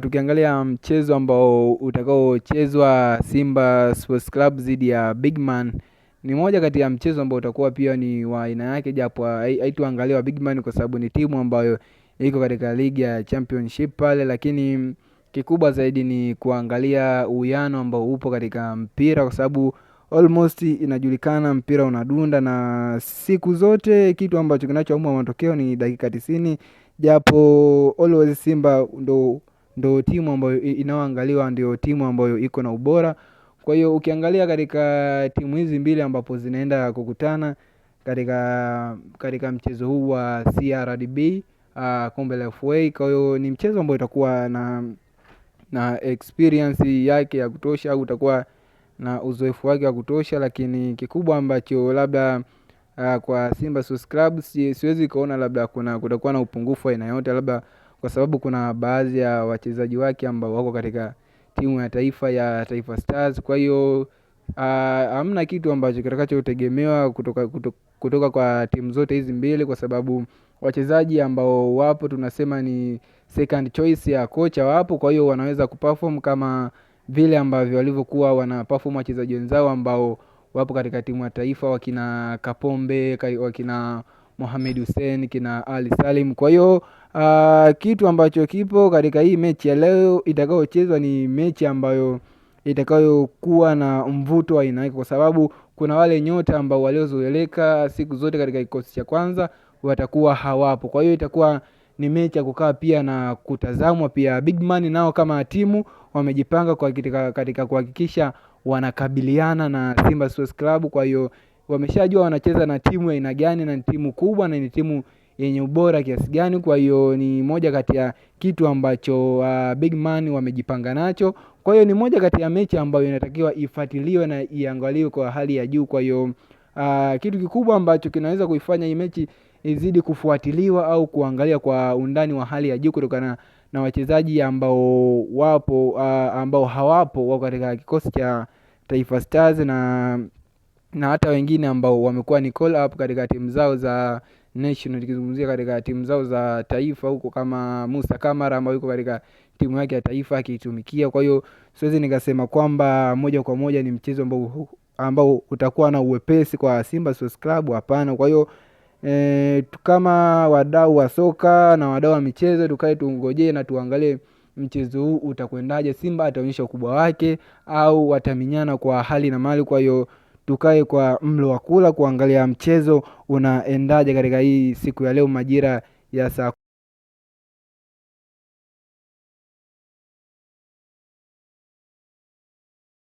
Tukiangalia mchezo ambao utakaochezwa Simba Sports Club dhidi ya Bigman, ni moja kati ya mchezo ambao utakuwa pia ni wa aina yake, japo haituangalia wa Bigman kwa sababu ni timu ambayo iko katika ligi ya championship pale, lakini kikubwa zaidi ni kuangalia uwiano ambao upo katika mpira, kwa sababu almost inajulikana mpira unadunda na siku zote kitu ambacho kinachoamua matokeo ni dakika 90, japo always Simba ndo timu ambayo inaoangaliwa, ndio timu ambayo iko na ubora. Kwa hiyo ukiangalia katika timu hizi mbili ambapo zinaenda kukutana katika mchezo huu wa CRDB kombe la FA, kwa hiyo ni mchezo ambao utakuwa na experience yake ya kutosha, au utakuwa na uzoefu wake wa kutosha, lakini kikubwa ambacho labda kwa Simba Sports Club siwezi kuona labda kutakuwa na upungufu aina yote, labda kwa sababu kuna baadhi ya wachezaji wake ambao wako katika timu ya taifa ya Taifa Stars. Kwa hiyo hamna kitu ambacho kitakachotegemewa kutoka kwa timu zote hizi mbili, kwa sababu wachezaji ambao wapo tunasema ni second choice ya kocha wapo, kwa hiyo wanaweza kuperform kama vile ambavyo walivyokuwa wana perform wachezaji wenzao ambao wapo katika timu ya taifa, wakina Kapombe, wakina Mohamed Hussein, kina Ali Salim. Kwa hiyo kitu ambacho kipo katika hii mechi ya leo itakayochezwa ni mechi ambayo itakayokuwa na mvuto wa aina yake, kwa sababu kuna wale nyota ambao waliozoeleka siku zote katika kikosi cha kwanza watakuwa hawapo. Kwa hiyo itakuwa ni mechi ya kukaa pia na kutazamwa pia. Bigman nao kama timu wamejipanga katika kuhakikisha wanakabiliana na Simba Sports Club. Kwa hiyo wameshajua wanacheza na timu ya aina gani, na ni timu kubwa na ni timu yenye ubora kiasi gani. Kwa hiyo ni moja kati ya kitu ambacho Bigman wamejipanga nacho. Kwa hiyo ni moja kati ya mechi ambayo inatakiwa ifuatiliwe na iangaliwe kwa hali ya juu. Kwa hiyo kitu kikubwa ambacho kinaweza kuifanya hii mechi izidi kufuatiliwa au kuangalia kwa undani wa hali ya juu kutokana na wachezaji ambao wapo ambao hawapo wako katika kikosi cha Taifa Stars, na hata wengine ambao wamekuwa ni call up katika timu zao za national, tukizungumzia katika timu zao za taifa huko, kama Musa Kamara ambao yuko katika timu yake ya taifa akitumikia. Kwa hiyo siwezi nikasema kwamba moja kwa moja ni mchezo ambao utakuwa na uwepesi kwa Simba Sports Club, hapana. Kwa hiyo kama wadau wa soka na wadau wa michezo tukae tungojee na tuangalie mchezo huu utakwendaje. Simba ataonyesha ukubwa wake au wataminyana kwa hali na mali. Kwa hiyo tukae kwa mlo wa kula kuangalia mchezo unaendaje katika hii siku ya leo majira ya saa